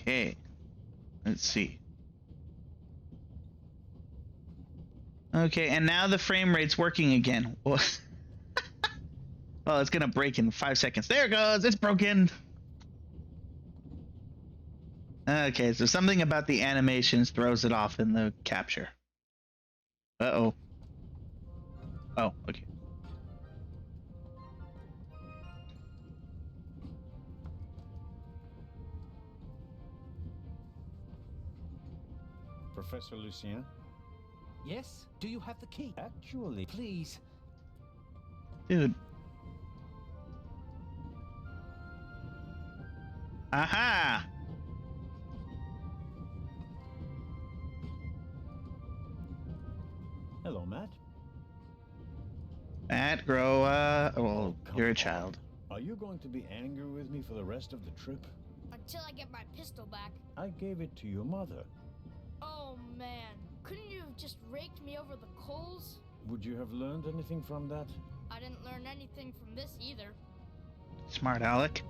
Okay. Let's see. Okay, and now the frame rate's working again. Well, it's gonna break in 5 seconds. There it goes. It's broken. Okay, so something about the animations throws it off in the capture. Uh-oh. Oh, okay. Professor Lucien? Yes? Do you have the key? Actually, Please. Dude. Aha! hello, Matt. Matt, grow well, come you're a on. child. Are you going to be angry with me for the rest of the trip? Until I get my pistol back. I gave it to your mother. Oh man, couldn't you have just raked me over the coals? Would you have learned anything from that? I didn't learn anything from this either. Smart Alec.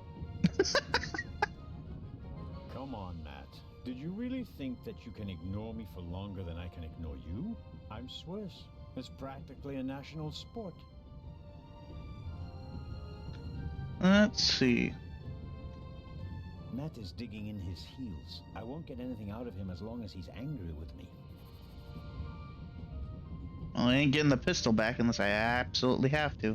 Come on, Matt. Did you really think that you can ignore me for longer than I can ignore you? I'm Swiss. It's practically a national sport. Let's see. Matt is digging in his heels. I won't get anything out of him as long as he's angry with me. Well, I ain't getting the pistol back unless I absolutely have to.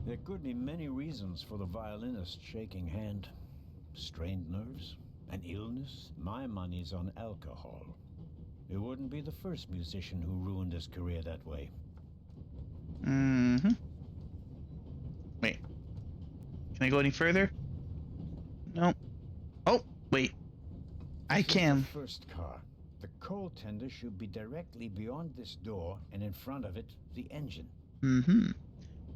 There could be many reasons for the violinist's shaking hand. Strained nerves, an illness. My money's on alcohol. It wouldn't be the first musician who ruined his career that way. Mm-hmm. Wait. Can I go any further? Nope. Oh, wait. I can. The first car. The coal tender should be directly beyond this door, and in front of it, the engine. Mm-hmm.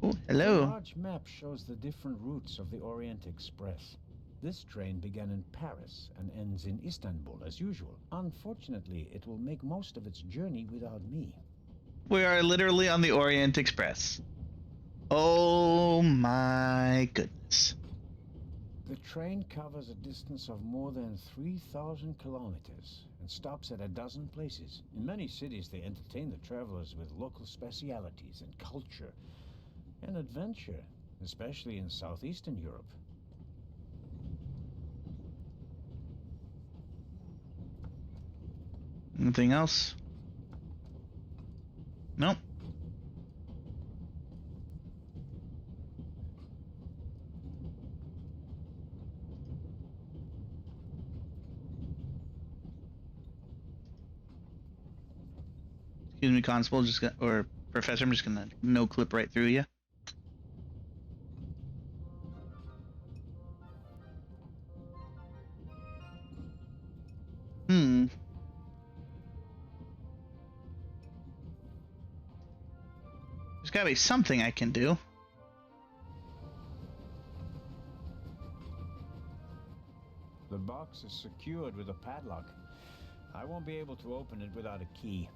Oh, A hello. large map shows the different routes of the Orient Express. This train began in Paris and ends in Istanbul, as usual. Unfortunately, it will make most of its journey without me. We are literally on the Orient Express. Oh my goodness. The train covers a distance of more than 3,000 kilometers and stops at a dozen places. In many cities, they entertain the travelers with local specialities and culture and adventure, especially in southeastern Europe. Anything else? Nope. Excuse me, Constable, or Professor, I'm just gonna no clip right through you. There's gotta be something I can do. The box is secured with a padlock. I won't be able to open it without a key.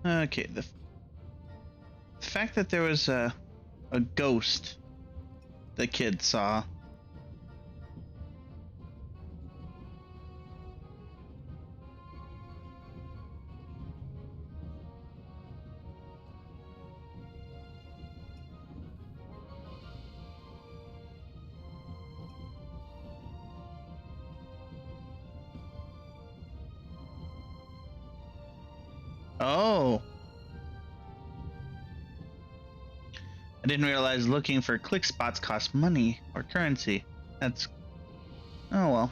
Okay, the fact that there was a ghost the kid saw. Oh. I didn't realize looking for click spots cost money or currency. That's... Oh well.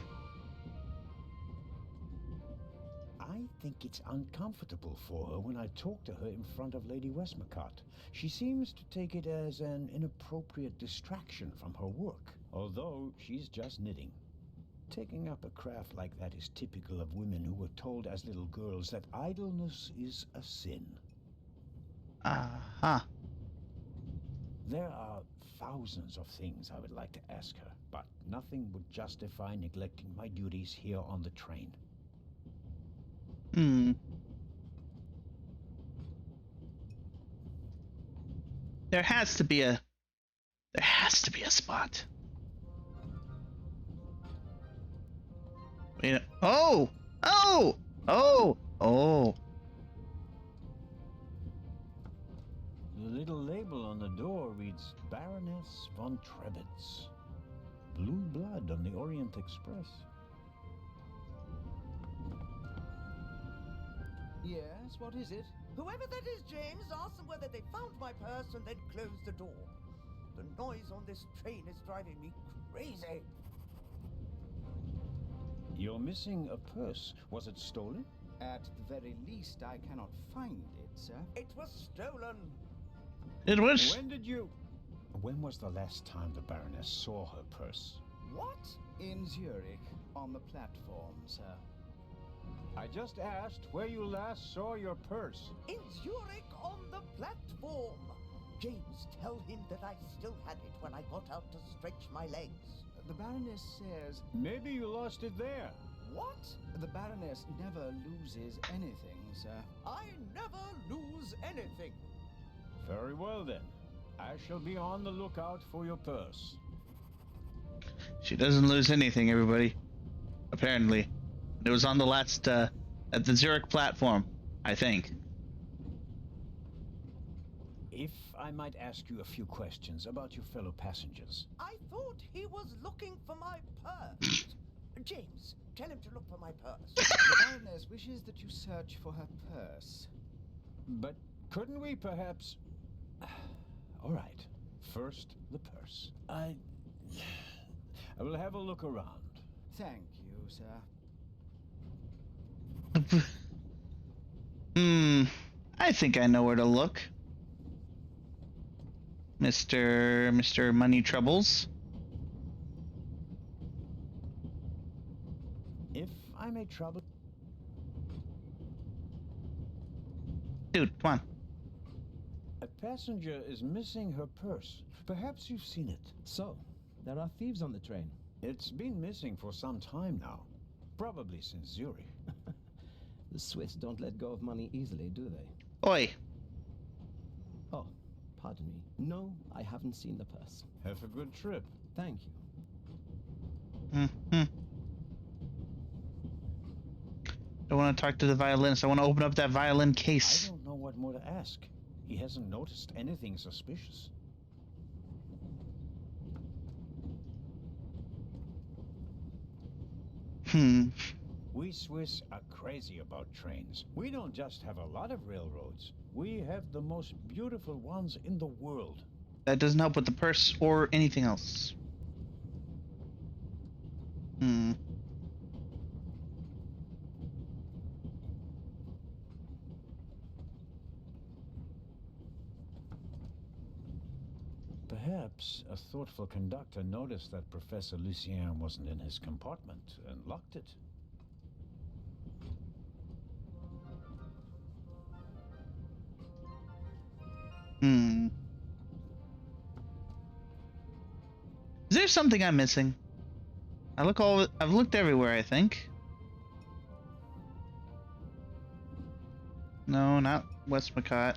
I think it's uncomfortable for her when I talk to her in front of Lady Westmacott. She seems to take it as an inappropriate distraction from her work, although she's just knitting. Taking up a craft like that is typical of women who were told as little girls that idleness is a sin. Aha. There are thousands of things I would like to ask her, but nothing would justify neglecting my duties here on the train. There has to be a. There has to be a spot. Wait. Oh! Oh! Oh! Oh! The little label on the door reads Baroness von Trebitz. Blue blood on the Orient Express. Yes, what is it? Whoever that is, James, ask them whether they found my purse and then closed the door. The noise on this train is driving me crazy. You're missing a purse. Was it stolen? At the very least, I cannot find it, sir. It was stolen. It was. When was the last time the Baroness saw her purse? What? In Zurich, on the platform, sir. I just asked where you last saw your purse. In Zurich on the platform. James, tell him that I still had it when I got out to stretch my legs. The Baroness says... Maybe you lost it there. What? The Baroness never loses anything, sir. I never lose anything. Very well then. I shall be on the lookout for your purse. She doesn't lose anything, everybody. Apparently. It was on the last, at the Zurich platform, I think. If I might ask you a few questions about your fellow passengers. I thought he was looking for my purse. James, tell him to look for my purse. The Baroness wishes that you search for her purse. But couldn't we perhaps... All right. First, the purse. I will have a look around. Thank you, sir. I think I know where to look. Mr. Money Troubles. If I may trouble... Dude, come on. A passenger is missing her purse. Perhaps you've seen it. So, there are thieves on the train. It's been missing for some time now. Probably since Zurich. The Swiss don't let go of money easily, do they? Oi. Oh, pardon me. No, I haven't seen the purse. Have a good trip. Thank you. I want to talk to the violinist. I want to open up that violin I case. don't know what more to ask. He hasn't noticed anything suspicious. We Swiss are crazy about trains. We don't just have a lot of railroads. We have the most beautiful ones in the world. That doesn't help with the purse or anything else. Perhaps a thoughtful conductor noticed that Professor Lucien wasn't in his compartment and locked it. Is there something I'm missing? I've looked everywhere, I think. No, not Westmacott.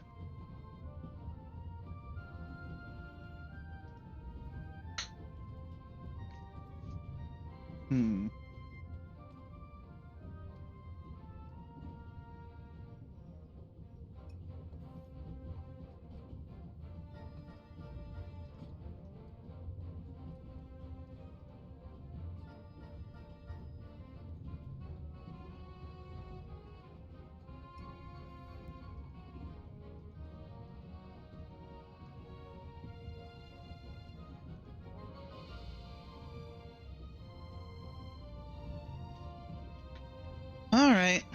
Alright.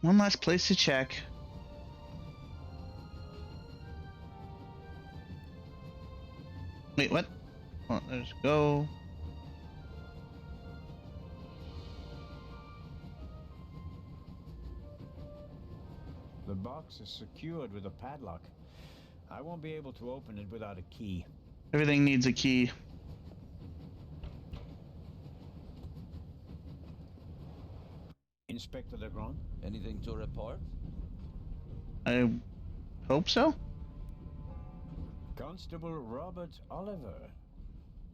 One last place to check. Wait, what? Well, let's go. The box is secured with a padlock. I won't be able to open it without a key. Everything needs a key. Inspector Legrand? Anything to report? I hope so. Constable Robert Oliver.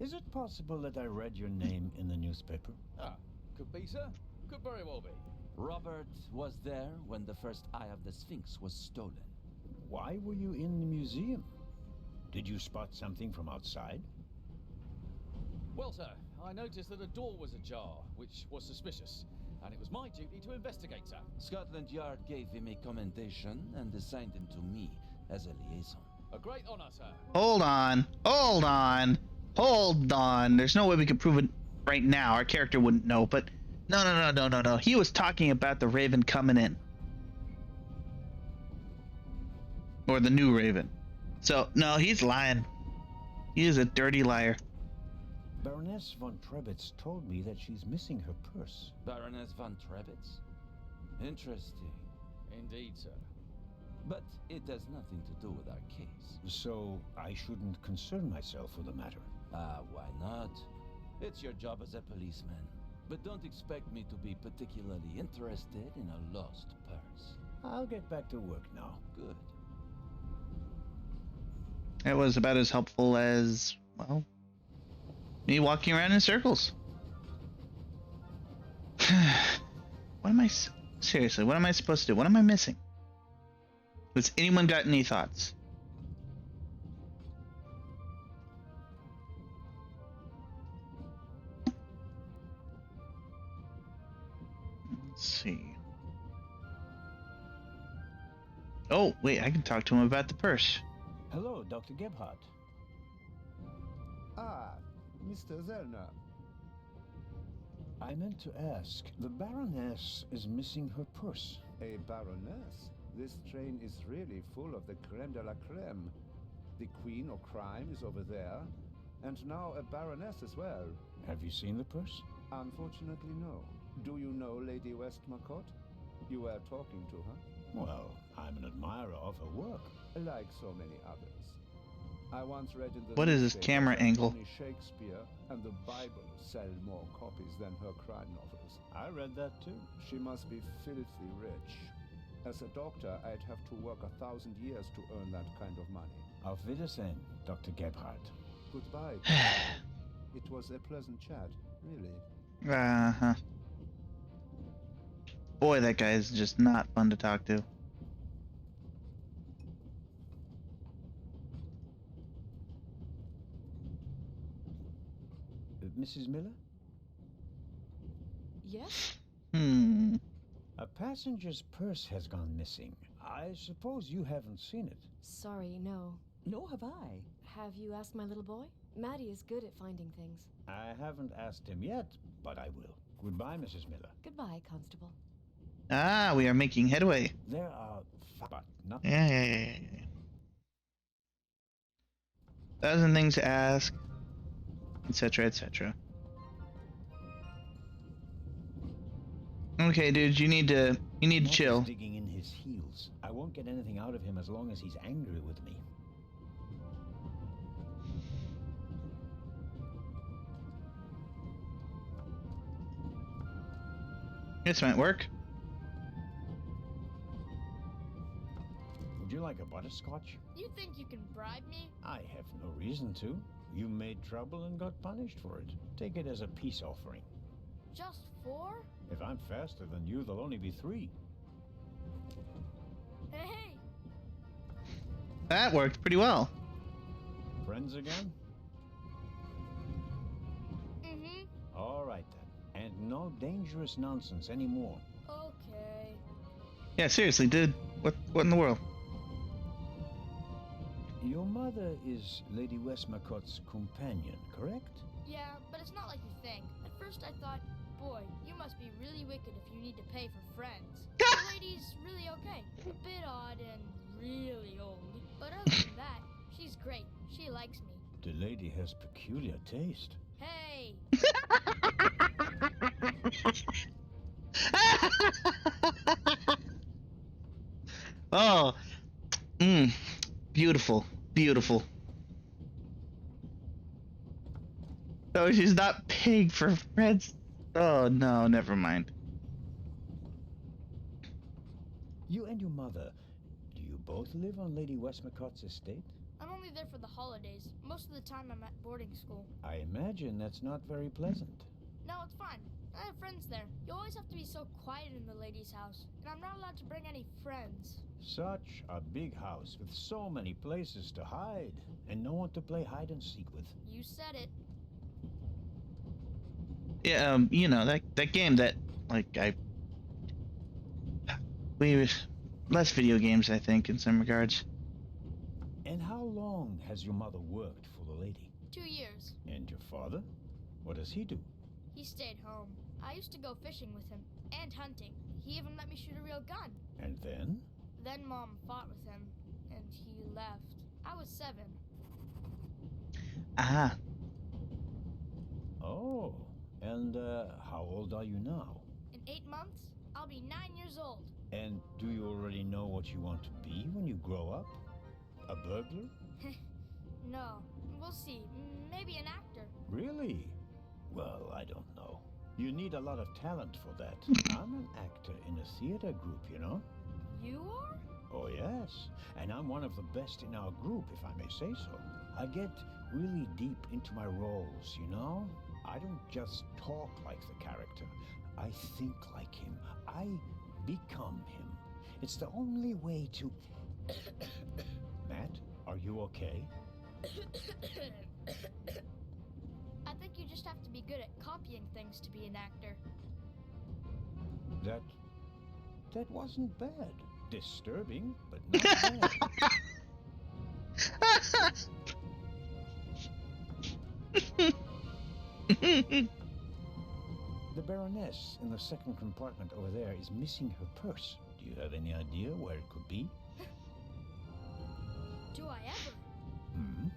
Is it possible that I read your name in the newspaper? Ah, could be, sir. Could very well be. Robert was there when the first eye of the Sphinx was stolen. Why were you in the museum? Did you spot something from outside? Well, sir, I noticed that a door was ajar, which was suspicious, and it was my duty to investigate, sir. Scotland Yard gave him a commendation and assigned him to me as a liaison. A great honor, sir. Hold on. Hold on. Hold on. There's no way we can prove it right now. Our character wouldn't know, but no. He was talking about the Raven coming in. Or the new Raven. So, no, he's lying. He is a dirty liar. Baroness von Trebitz told me that she's missing her purse. Baroness von Trebitz? Interesting. Indeed, sir. But it has nothing to do with our case. So I shouldn't concern myself with the matter. Why not? It's your job as a policeman. But don't expect me to be particularly interested in a lost purse. I'll get back to work now. Good. That was about as helpful as, well, me walking around in circles. What am I... Seriously, what am I supposed to do? What am I missing? Has anyone got any thoughts? Let's see. Oh, wait, I can talk to him about the purse. Hello, Dr. Gebhardt. Ah, Mr. Zellner. I meant to ask, the Baroness is missing her purse. A baroness? This train is really full of the creme de la creme. The queen of crime is over there, and now a baroness as well. Have you seen the purse? Unfortunately, no. Do you know Lady Westmacott? You were talking to her? Well, I'm an admirer of her work. Like so many others. I once read in the What is this newspaper camera that angle? only Shakespeare and the Bible sell more copies than her crime novels. I read that too. She must be filthy rich. As a doctor, I'd have to work 1,000 years to earn that kind of money. Auf Wiedersehen, Dr. Gebhardt. Goodbye. It was a pleasant chat, really. Uh-huh. Boy, that guy is just not fun to talk to. Mrs. Miller? Yes? A passenger's purse has gone missing. I suppose you haven't seen it. Sorry, no. Nor have I. Have you asked my little boy? Maddie is good at finding things. I haven't asked him yet, but I will. Goodbye, Mrs. Miller. Goodbye, Constable. Ah, we are making headway. There are but not Yeah. 1,000 things to ask, etc., etc. Okay, dude, you need to chill. digging in his heels. I won't get anything out of him as long as he's angry with me. This might work. Would you like a butterscotch? You think you can bribe me? I have no reason to. You made trouble and got punished for it. Take it as a peace offering. Just 4? If I'm faster than you, there'll only be 3. Hey! That worked pretty well. Friends again? Mm-hmm. All right then. And no dangerous nonsense anymore. Okay. Yeah, seriously, dude. What in the world? Your mother is Lady Westmacott's companion, correct? Yeah, but it's not like you think. At first I thought, boy, you must be really wicked if you need to pay for friends. The lady's really okay. A bit odd and really old. But other than that, she's great. She likes me. The lady has peculiar taste. Hey! Oh, beautiful, beautiful. Oh, she's not paying for friends. Oh no, never mind. You and your mother, do you both live on Lady Westmacott's estate? I'm only there for the holidays. Most of the time I'm at boarding school. I imagine that's not very pleasant. No, it's fine. I have friends there. You always have to be so quiet in the lady's house, and I'm not allowed to bring any friends. Such a big house with so many places to hide, and no one to play hide and seek with. You said it. Yeah, you know, that game that, like, less video games, I think, in some regards. And how long has your mother worked for the lady? 2 years. And your father? What does he do? He stayed home. I used to go fishing with him, and hunting. He even let me shoot a real gun. And then? Then Mom fought with him, and he left. I was 7. Ah. Oh, and how old are you now? In 8 months, I'll be 9 years old. And do you already know what you want to be when you grow up? A burglar? No, we'll see. Maybe an actor. Really? Well, I don't know. You need a lot of talent for that. I'm an actor in a theater group, you know? You are? Oh, yes. And I'm one of the best in our group, if I may say so. I get really deep into my roles, you know? I don't just talk like the character. I think like him. I become him. It's the only way to... Matt, are you okay? I think you just have to be good at copying things to be an actor. That wasn't bad. Disturbing, but not bad. The Baroness in the second compartment over there is missing her purse. Do you have any idea where it could be? Do I ever? Hmm?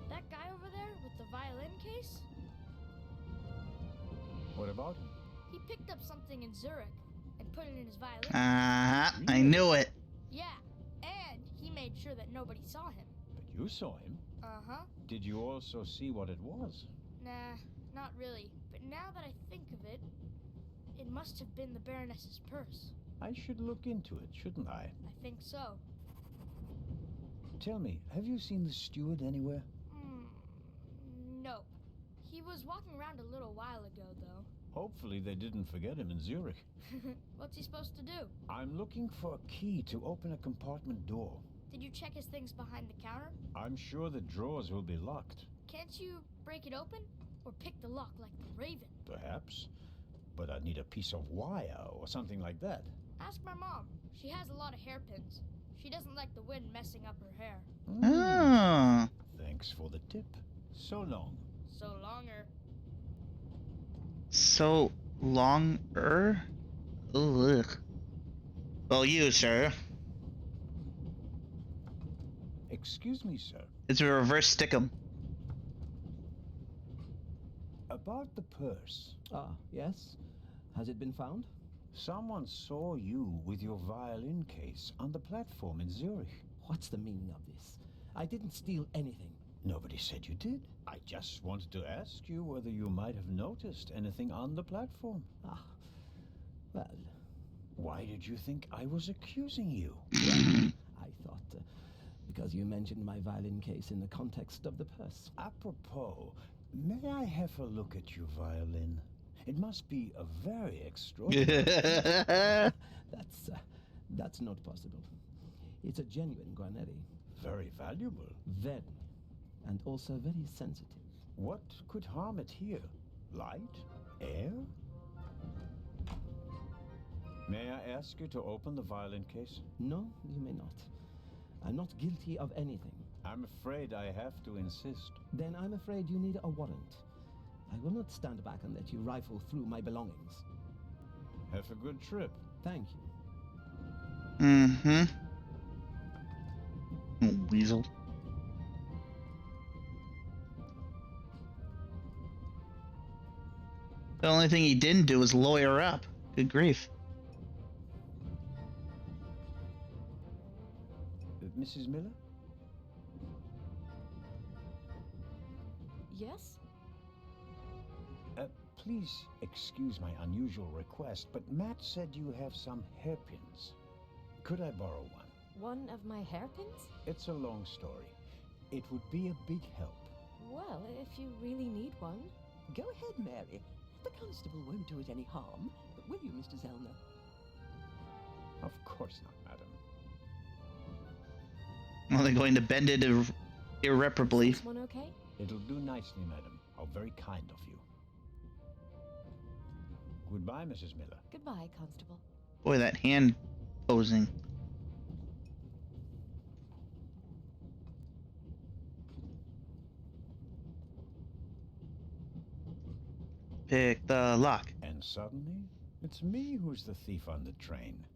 That guy over there with the violin case? What about him? He picked up something in Zurich and put it in his violin. I knew it. Yeah, and he made sure that nobody saw him. But you saw him. Uh-huh. Did you also see what it was? Nah, not really. But now that I think of it, it must have been the Baroness's purse. I should look into it, shouldn't I? I think so. Tell me, have you seen the steward anywhere? No. He was walking around a little while ago, though. Hopefully they didn't forget him in Zurich. What's he supposed to do? I'm looking for a key to open a compartment door. Did you check his things behind the counter? I'm sure the drawers will be locked. Can't you break it open? Or pick the lock like the Raven? Perhaps. But I'd need a piece of wire or something like that. Ask my mom. She has a lot of hairpins. She doesn't like the wind messing up her hair. Oh. Thanks for the tip. So long. So longer. So longer? Ugh. Well, you, sir. Excuse me, sir. It's a reverse stickum. About the purse. Ah, yes. Has it been found? Someone saw you with your violin case on the platform in Zurich. What's the meaning of this? I didn't steal anything. Nobody said you did. I just wanted to ask you whether you might have noticed anything on the platform. Ah, well, Why did you think I was accusing you? I thought because you mentioned my violin case in the context of the purse. Apropos, may I have a look at your violin? It must be a very extraordinary... That's not possible. It's a genuine Guarneri. Very valuable. Very. And also very sensitive. What could harm it here? Light? Air? May I ask you to open the violin case? No, you may not. I'm not guilty of anything. I'm afraid I have to insist. Then I'm afraid you need a warrant. I will not stand back and let you rifle through my belongings. Have a good trip. Thank you. Mm-hmm. Weasel. The only thing he didn't do was lawyer up. Good grief. Mrs. Miller? Yes? Please excuse my unusual request, but Matt said you have some hairpins. Could I borrow one? One of my hairpins? It's a long story. It would be a big help. Well, if you really need one. Go ahead, Mary. The constable won't do it any harm, will you, Mr. Zellner? Of course not, madam. Well, they're going to bend it irreparably. Is this one okay? It'll do nicely, madam. How very kind of you. Goodbye, Mrs. Miller. Goodbye, Constable. Boy, that hand posing. Pick the lock. And suddenly, it's me who's the thief on the train.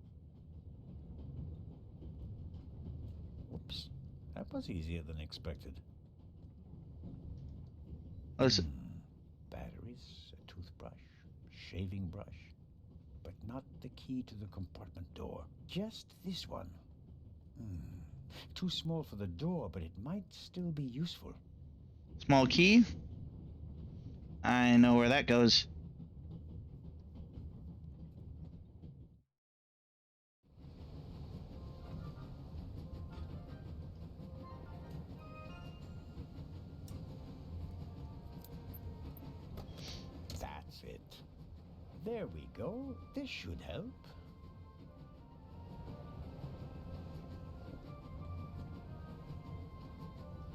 Whoops. That was easier than expected. Oh, so Batteries, a toothbrush, shaving brush, but not the key to the compartment door. Just this one. Too small for the door, but it might still be useful. small key. I know where that goes. That's it. There we go. This should help.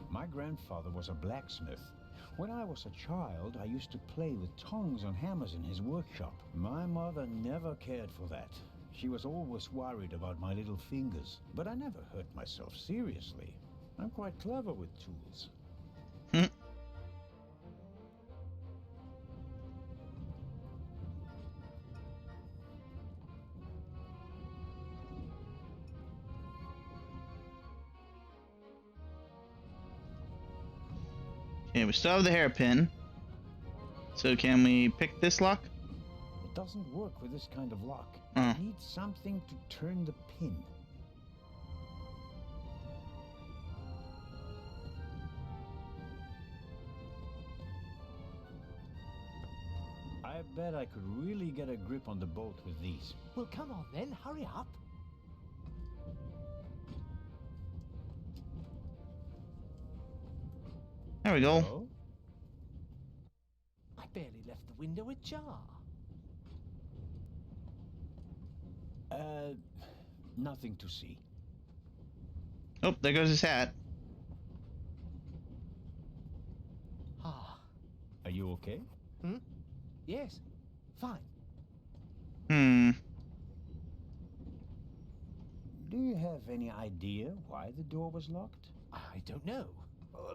My grandfather was a blacksmith. When I was a child, I used to play with tongs on hammers in his workshop. My mother never cared for that. She was always worried about my little fingers. But I never hurt myself seriously. I'm quite clever with tools. Okay, we still have the hairpin. So can we pick this lock? It doesn't work with this kind of lock. Oh. I need something to turn the pin. I bet I could really get a grip on the bolt with these. Well, come on then, hurry up. There we go. Oh? I barely left the window ajar. Nothing to see. Oh, there goes his hat. Ah, Are you okay? yes, fine. Do you have any idea why the door was locked? I don't know.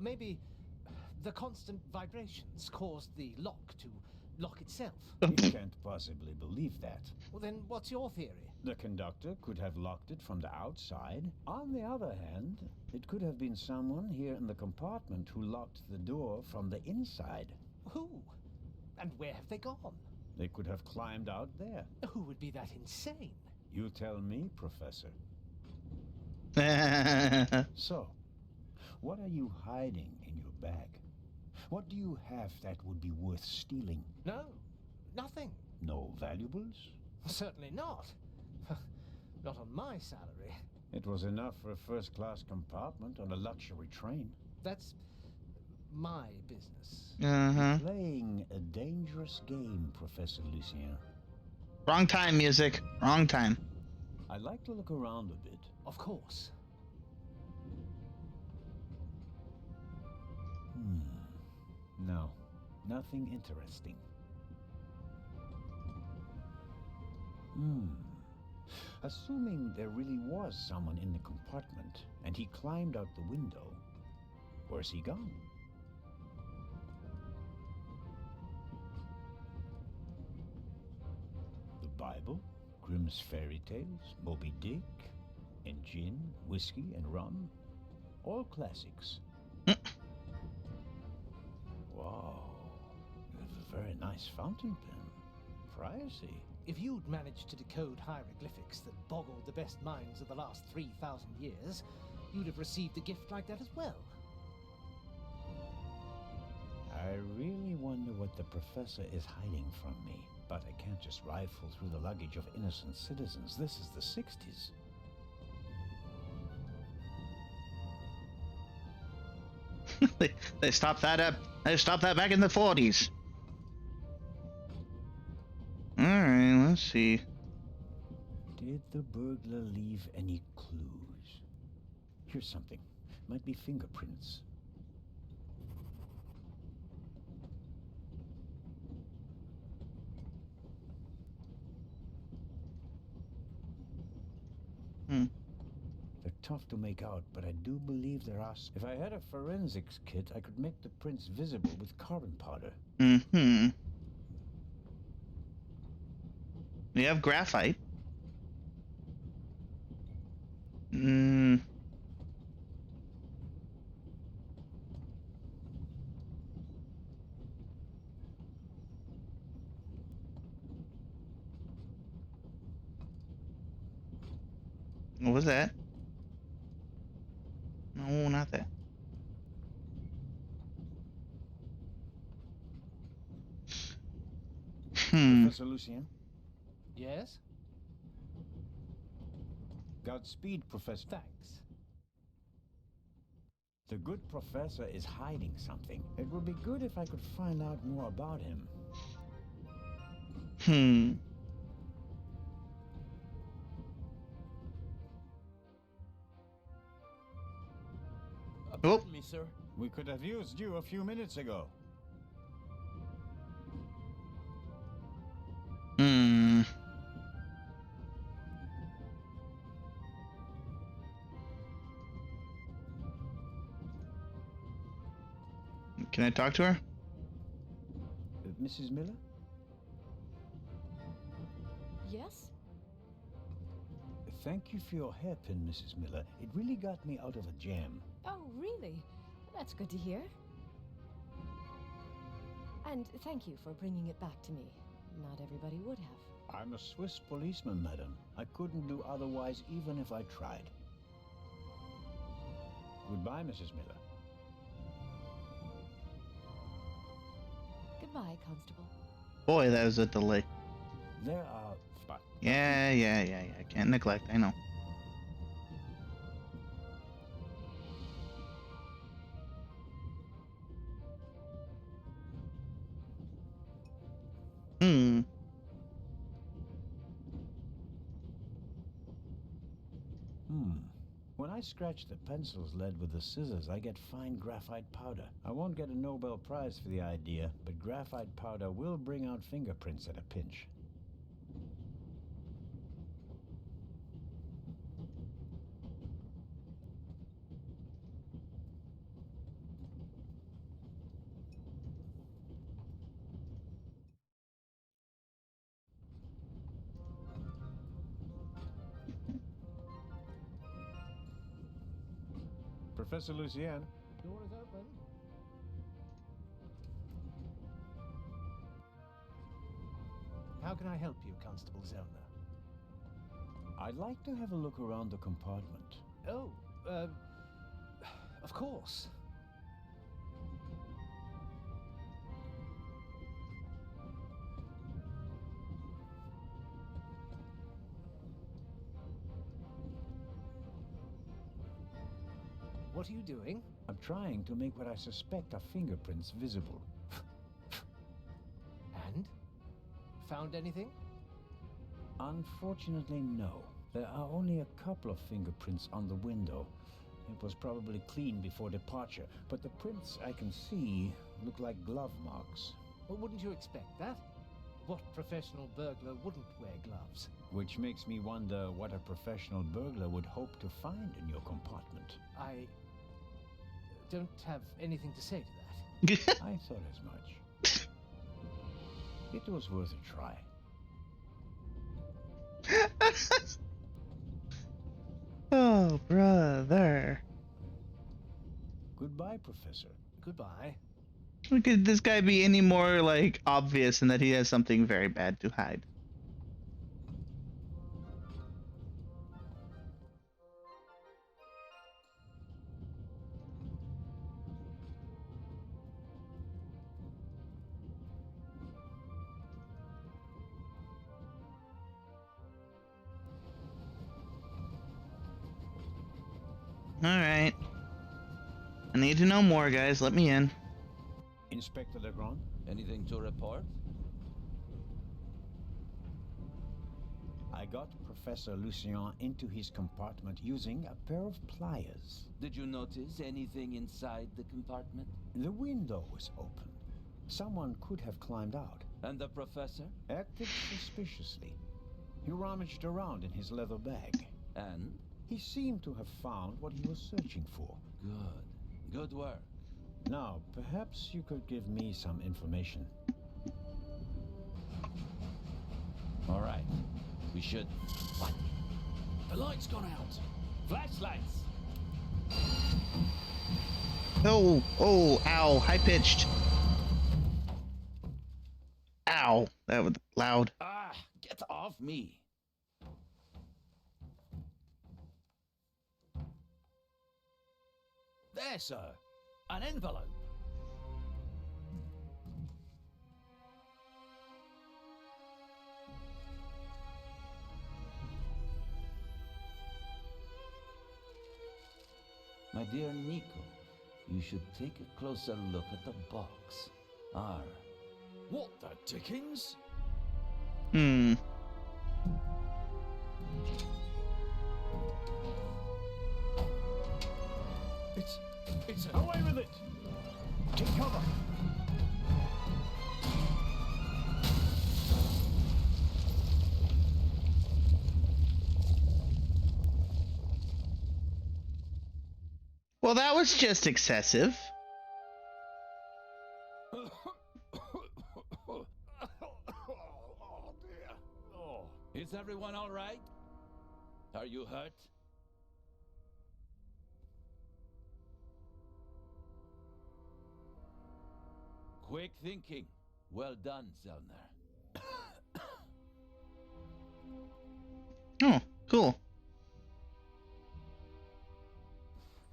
Maybe the constant vibrations caused the lock to lock itself. You can't possibly believe that. Well, then what's your theory? The conductor could have locked it from the outside. On the other hand, it could have been someone here in the compartment who locked the door from the inside. Who? And where have they gone? They could have climbed out there. Who would be that insane? You tell me, Professor. So, what are you hiding in your bag? What do you have that would be worth stealing? No, nothing. No valuables? Certainly not. Not on my salary. It was enough for a first-class compartment on a luxury train. That's my business. Playing a dangerous game, Professor Lucien. Wrong time, music. Wrong time. I'd like to look around a bit. Of course. No, nothing interesting. Assuming there really was someone in the compartment, and he climbed out the window, where's he gone? The Bible, Grimm's fairy tales, Moby Dick, and gin, whiskey, and rum, all classics. Wow, you have a very nice fountain pen. Pricey. If you'd managed to decode hieroglyphics that boggled the best minds of the last 3,000 years, you'd have received a gift like that as well. I really wonder what the professor is hiding from me. But I can't just rifle through the luggage of innocent citizens. This is the 60s. They stopped that up. They stopped that back in the 40s. All right, let's see. Did the burglar leave any clues? Here's something. Might be fingerprints. Hmm. They're tough to make out, but I do believe there are. If I had a forensics kit, I could make the prints visible with carbon powder. Mm-hmm. We have graphite. Hmm. What was that? No, not that. Professor Lucien? Yes? Godspeed, Professor. Thanks. The good professor is hiding something. It would be good if I could find out more about him. Pardon me, sir. We could have used you a few minutes ago. Hmm. Can I talk to her? Mrs. Miller? Yes? Thank you for your hairpin, Mrs. Miller. It really got me out of a jam. Oh, really? That's good to hear. And thank you for bringing it back to me. Not everybody would have. I'm a Swiss policeman, madam. I couldn't do otherwise even if I tried. Goodbye, Mrs. Miller. Goodbye, Constable. Boy, that was a delay. There are... But Yeah. Can't neglect, I know. Hmm. When I scratch the pencil's lead with the scissors, I get fine graphite powder. I won't get a Nobel Prize for the idea, but graphite powder will bring out fingerprints at a pinch. Professor Lucien? Door is open. How can I help you, Constable Zellner? I'd like to have a look around the compartment. Oh, of course. What are you doing? I'm trying to make what I suspect are fingerprints visible. And? Found anything? Unfortunately, no. There are only a couple of fingerprints on the window. It was probably cleaned before departure, but the prints I can see look like glove marks. Well, wouldn't you expect that? What professional burglar wouldn't wear gloves? Which makes me wonder what a professional burglar would hope to find in your compartment. I don't have anything to say to that. I thought as much. It was worth a try. Oh, brother. Goodbye, Professor. Goodbye. Could this guy be any more, like, obvious in that he has something very bad to hide? All right. I need to know more, guys. Let me in. Inspector Legrand? Anything to report? I got Professor Lucien into his compartment using a pair of pliers. Did you notice anything inside the compartment? The window was open. Someone could have climbed out. And the professor? Acted suspiciously. He rummaged around in his leather bag. And? He seemed to have found what he was searching for. Good. Good work. Now, perhaps you could give me some information. All right. We should... What? The light's gone out. Flashlights! Oh, oh, ow, high pitched. Ow, that was loud. Ah, get off me. There, sir. An envelope. My dear Nico, you should take a closer look at the box. R. What the dickens? Hmm. It's a... Away with it! Take cover! Well, that was just excessive. Oh dear. Oh. Is everyone all right? Are you hurt? Quick thinking. Well done, Zellner. Oh, cool.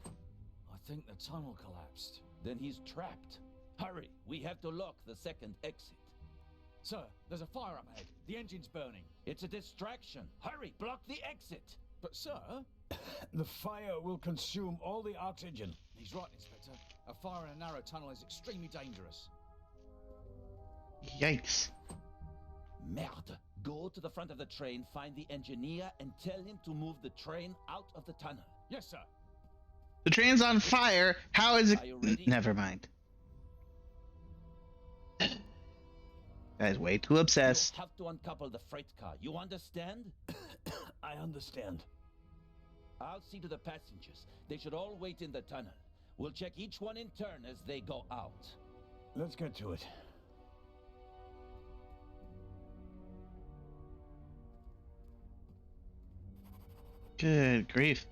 I think the tunnel collapsed. Then he's trapped. Hurry, we have to lock the second exit. Sir, there's a fire up ahead. The engine's burning. It's a distraction. Hurry, block the exit. But sir... The fire will consume all the oxygen. He's right, Inspector. A fire in a narrow tunnel is extremely dangerous. Yikes. Merde. Go to the front of the train, find the engineer, and tell him to move the train out of the tunnel. Yes, sir. The train's on fire. How is it? Are you ready? Never mind. Guys, way too obsessed. You have to uncouple the freight car. You understand? I understand. I'll see to the passengers. They should all wait in the tunnel. We'll check each one in turn as they go out. Let's get to it. Good grief.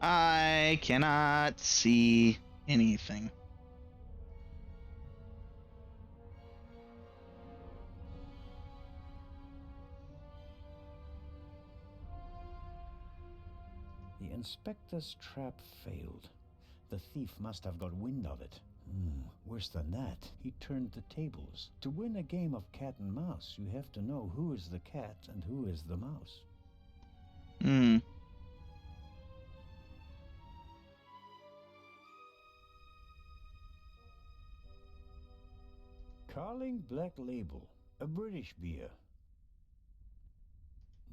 I cannot see anything. The inspector's trap failed. The thief must have got wind of it. Worse than that, he turned the tables. To win a game of cat and mouse, you have to know who is the cat and who is the mouse. Hmm. Carling Black Label, a British beer.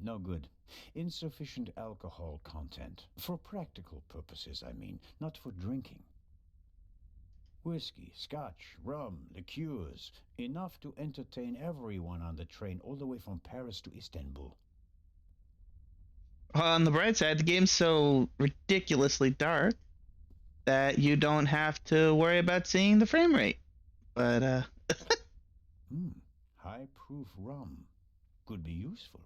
No good. Insufficient alcohol content. For practical purposes, I mean, not for drinking. Whiskey, scotch, rum, liqueurs. Enough to entertain everyone on the train all the way from Paris to Istanbul. On the bright side, the game's so ridiculously dark that you don't have to worry about seeing the frame rate. But, High-proof rum. Could be useful.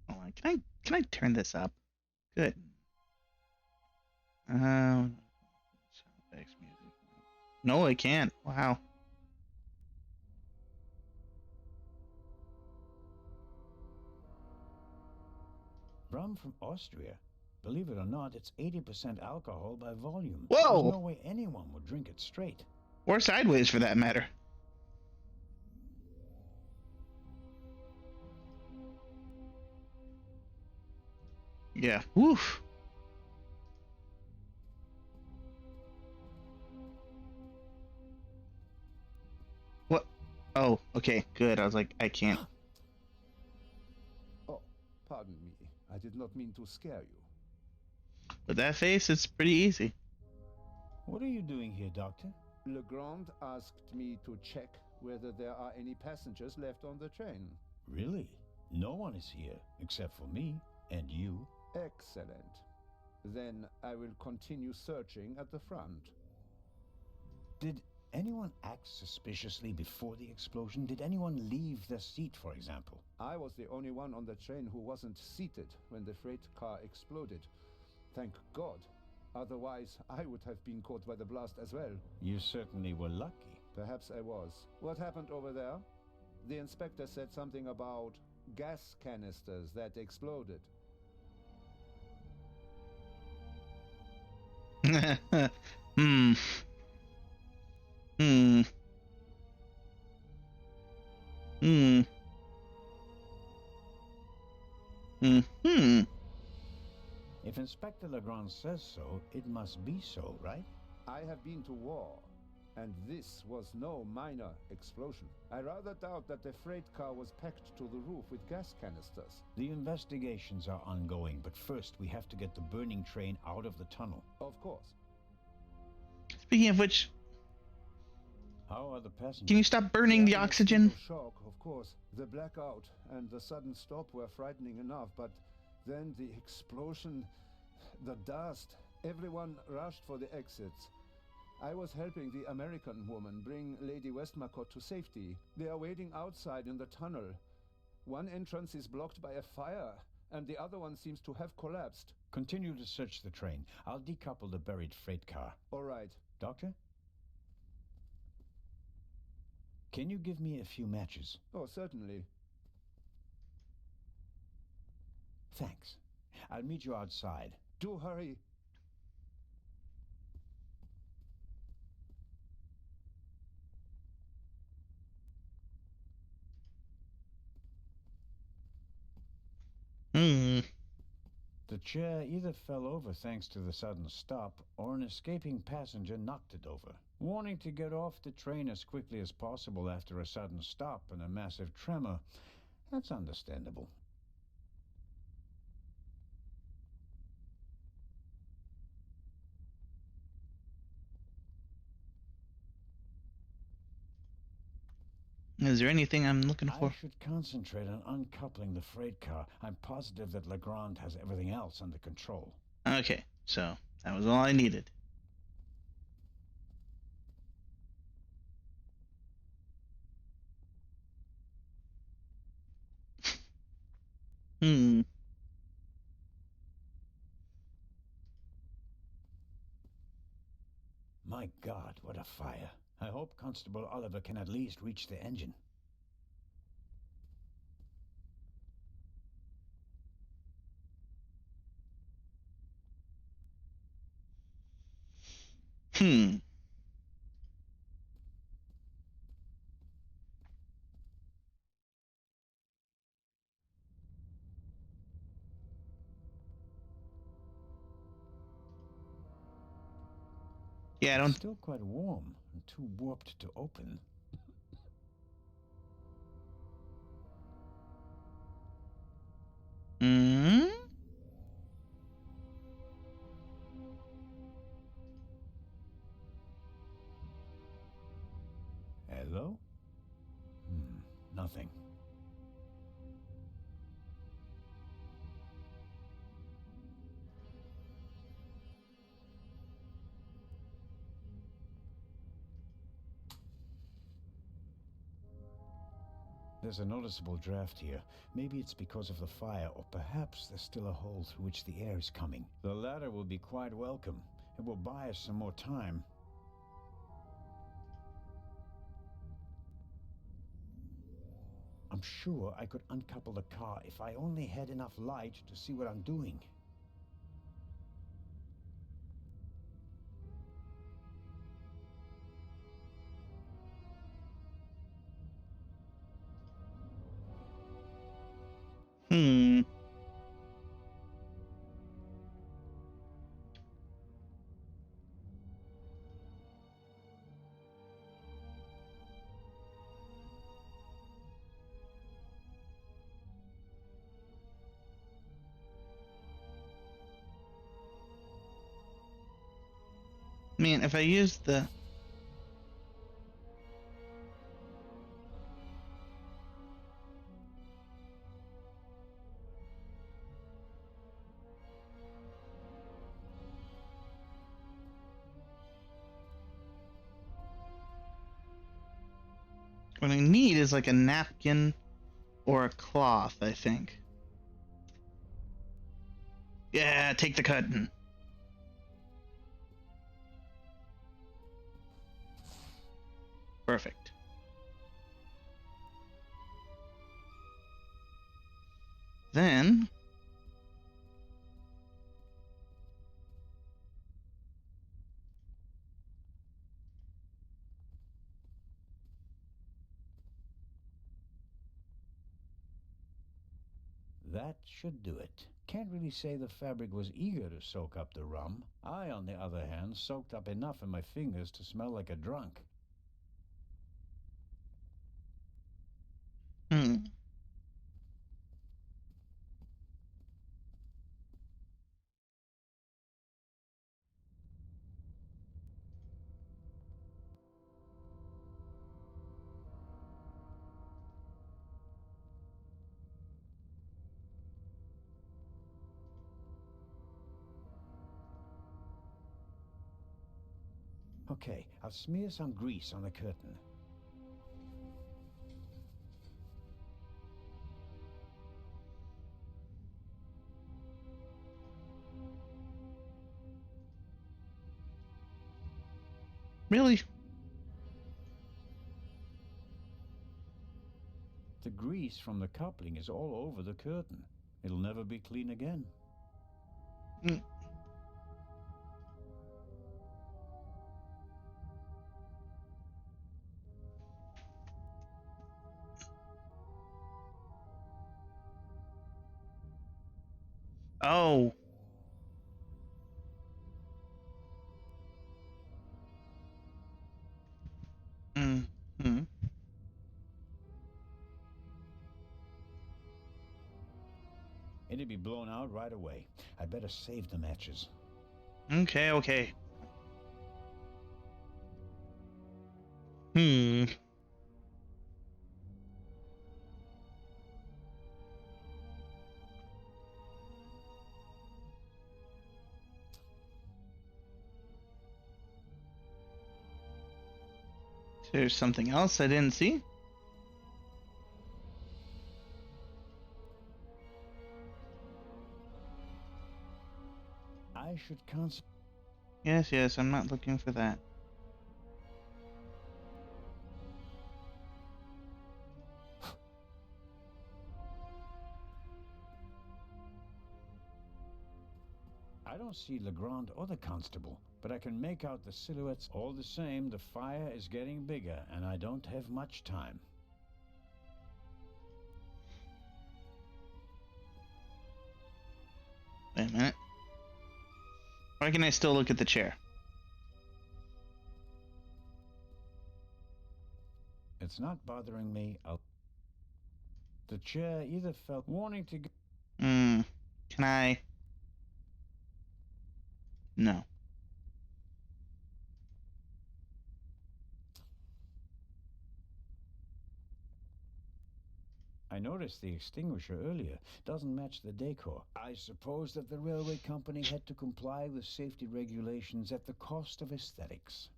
hold on, can I turn this up? Good. No, I can't. Wow. Come from Austria. Believe it or not, it's 80% alcohol by volume. Whoa! There's no way anyone would drink it straight. Or sideways, for that matter. Yeah. Woof. What? Oh, okay, good. I was like, I can't. Oh, pardon me. I did not mean to scare you. With that face, it's pretty easy. What are you doing here, Doctor? Legrand asked me to check whether there are any passengers left on the train. Really? No one is here, except for me and you. Excellent. Then I will continue searching at the front. Did anyone act suspiciously before the explosion? Did anyone leave their seat, for example? I was the only one on the train who wasn't seated when the freight car exploded. Thank God. Otherwise, I would have been caught by the blast as well. You certainly were lucky. Perhaps I was. What happened over there? The inspector said something about gas canisters that exploded. Hmm. Hmm. Hmm. Hmm. If Inspector Legrand says so, it must be so, right? I have been to war, and this was no minor explosion. I rather doubt that the freight car was packed to the roof with gas canisters. The investigations are ongoing, but first we have to get the burning train out of the tunnel. Of course. Speaking of which, How are the passengers? can you stop burning the They are in a oxygen? state of shock, of course. The blackout and the sudden stop were frightening enough, but then the explosion, the dust, everyone rushed for the exits. I was helping the American woman bring Lady Westmacott to safety. They are waiting outside in the tunnel. One entrance is blocked by a fire, and the other one seems to have collapsed. Continue to search the train. I'll decouple the buried freight car. All right. Doctor? Can you give me a few matches? Oh, certainly. Thanks. I'll meet you outside. Do hurry. Hmm. The chair either fell over thanks to the sudden stop, or an escaping passenger knocked it over. Wanting to get off the train as quickly as possible after a sudden stop and a massive tremor, that's understandable. Is there anything I'm looking I for? should concentrate on uncoupling the freight car. I'm positive that Legrand has everything else under control. Okay, so that was all I needed. Hmm. My God, what a fire. I hope Constable Oliver can at least reach the engine. Hmm. Yeah, I It's don't. still quite warm and too warped to open. Hmm. Hello? Nothing. There's a noticeable draft here. Maybe it's because of the fire, or perhaps there's still a hole through which the air is coming. The latter will be quite welcome. It will buy us some more time. I'm sure I could uncouple the car if I only had enough light to see what I'm doing. Hmm. I mean, if I use the... What I need is like a napkin or a cloth, I think. Yeah, take the cutting. Perfect. Then... That should do it. Can't really say the fabric was eager to soak up the rum. I, on the other hand, soaked up enough in my fingers to smell like a drunk. Hmm. Okay, I'll smear some grease on the curtain. Really? The grease from the coupling is all over the curtain. It'll never be clean again. Mm. Oh. Mm-hmm. It'll be blown out right away. I better save the matches. Okay, okay. Hmm. There's something else I didn't see. I should concentrate. Yes, yes, I'm not looking for that. I don't see Legrand or the constable, but I can make out the silhouettes. All the same, the fire is getting bigger, and I don't have much time. Wait a minute. Why can I still look at the chair? It's not bothering me. The chair either felt warning to go. Hmm. Can I? No. I noticed the extinguisher earlier. Doesn't match the decor. I suppose that the railway company had to comply with safety regulations at the cost of aesthetics.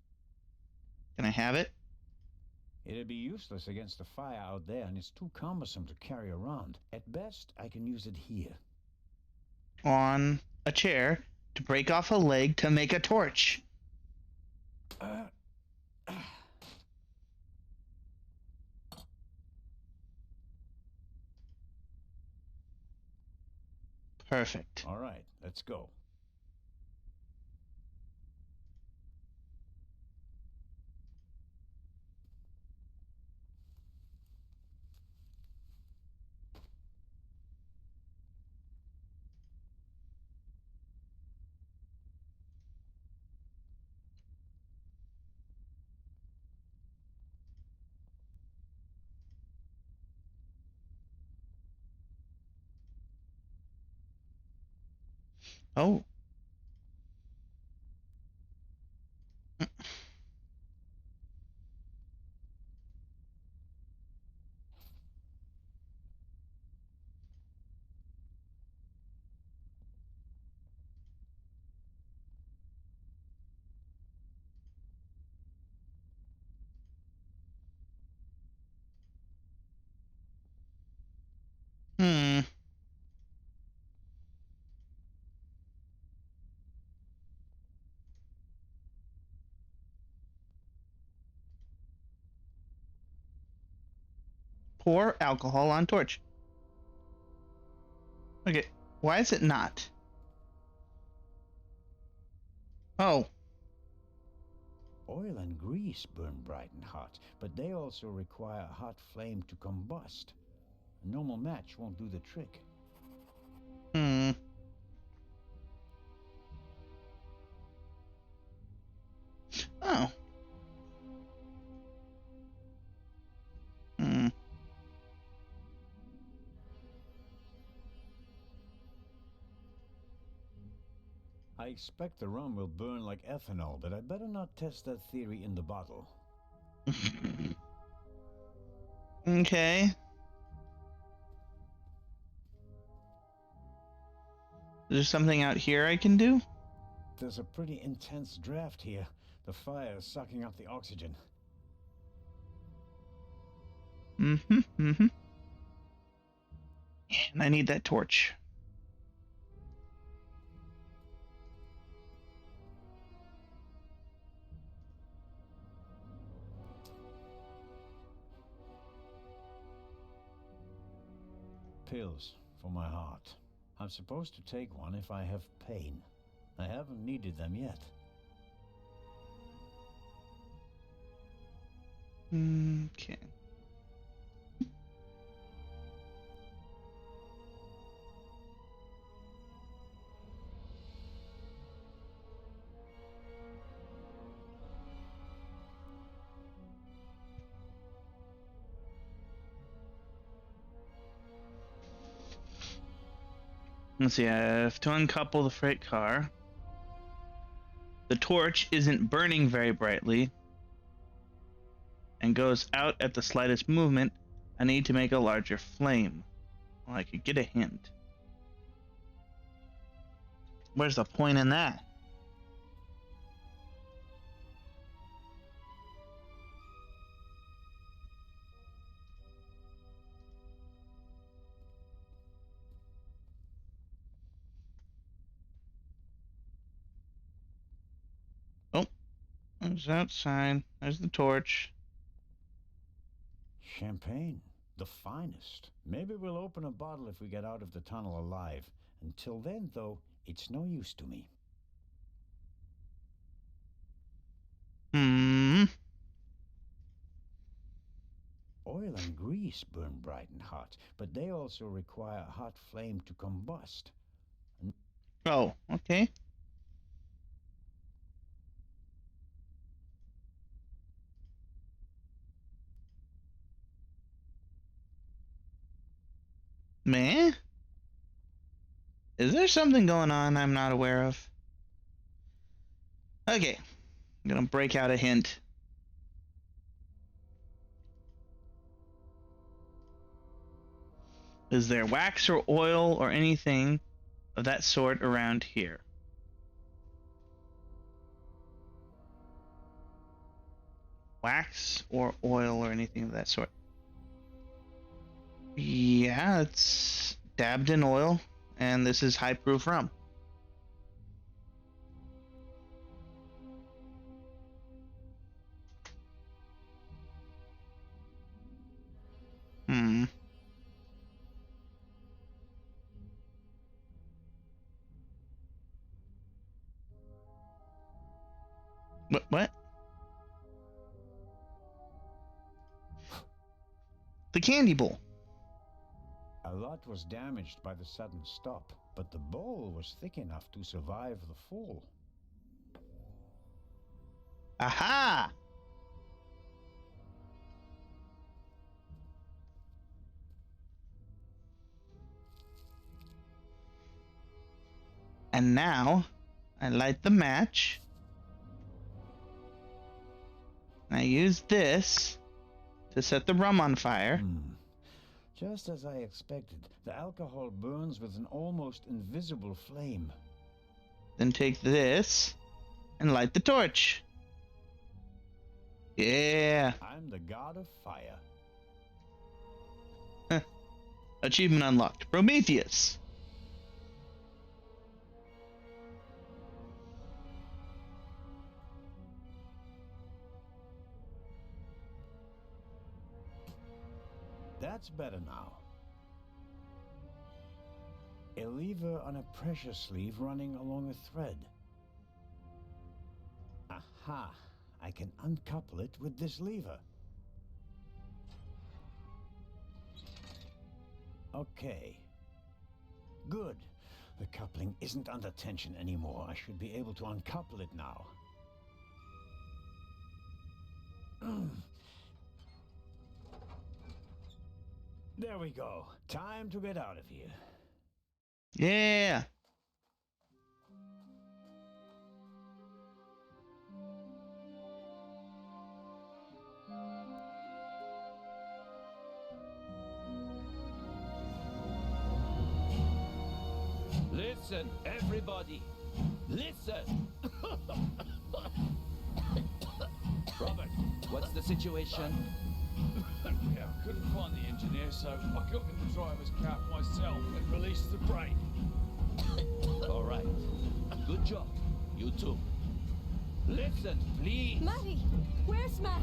Can I have it? It'd be useless against the fire out there, and it's too cumbersome to carry around. At best, I can use it here. On a chair to break off a leg to make a torch. Perfect. All right, let's go. Oh. Hmm. Pour alcohol on torch. Okay. Why is it not? Oh. Oil and grease burn bright and hot, but they also require a hot flame to combust. A normal match won't do the trick. Hmm. Oh. Hmm. I expect the rum will burn like ethanol, but I better not test that theory in the bottle. Okay. Is there something out here I can do? There's a pretty intense draft here. The fire is sucking up the oxygen. Mm-hmm. Mm-hmm. And I need that torch. Pills for my heart. I'm supposed to take one if I have pain. I haven't needed them yet. Okay. Let's see, I have to uncouple the freight car. The torch isn't burning very brightly and goes out at the slightest movement. I need to make a larger flame. Well, I could get a hint. Where's the point in that? Oh, there's outside. There's the torch. Champagne. The finest. Maybe we'll open a bottle if we get out of the tunnel alive. Until then, though, it's no use to me. Hmm. Oil and grease burn bright and hot, but they also require a hot flame to combust. Oh, okay. Meh? Is there something going on I'm not aware of? Okay. I'm gonna break out a hint. Is there wax or oil or anything of that sort around here? Wax or oil or anything of that sort? Yeah, it's dabbed in oil, and this is high proof rum. Hmm. What? The candy bowl. A lot was damaged by the sudden stop, but the bowl was thick enough to survive the fall. Aha! And now, I light the match. I use this to set the rum on fire. Just as I expected, the alcohol burns with an almost invisible flame. Then take this and light the torch. Yeah. I'm the god of fire. Achievement unlocked. Prometheus. That's better now. A lever on a pressure sleeve running along a thread. Aha! I can uncouple it with this lever. Okay. Good. The coupling isn't under tension anymore. I should be able to uncouple it now. There we go. Time to get out of here. Yeah. Listen, everybody. Listen. Robert, what's the situation? Yeah, I couldn't find the engineer, so I got in the driver's cab myself and released the brake. All right. Good job. You too. Listen, please. Matty! Where's Matt?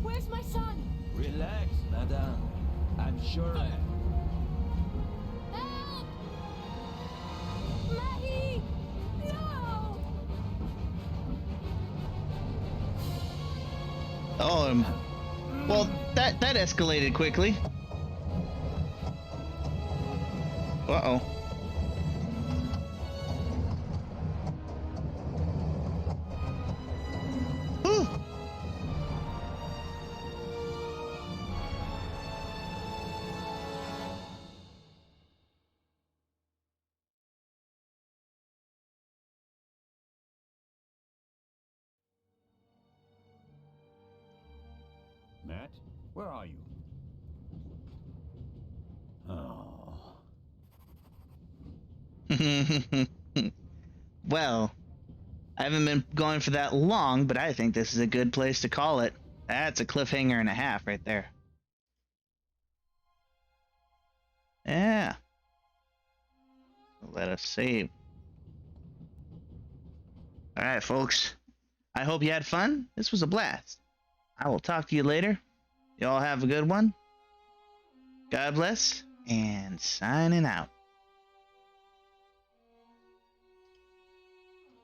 Where's my son? Relax, madame. I'm sure. Help! Matty! No! Oh, well, that escalated quickly. Uh-oh. Whew. Matt, where are you? Oh. Well, I haven't been going for that long, but I think this is a good place to call it. That's a cliffhanger and a half right there. Yeah. Let us save. Alright, folks. I hope you had fun. This was a blast. I will talk to you later. Y'all have a good one. God bless, and signing out.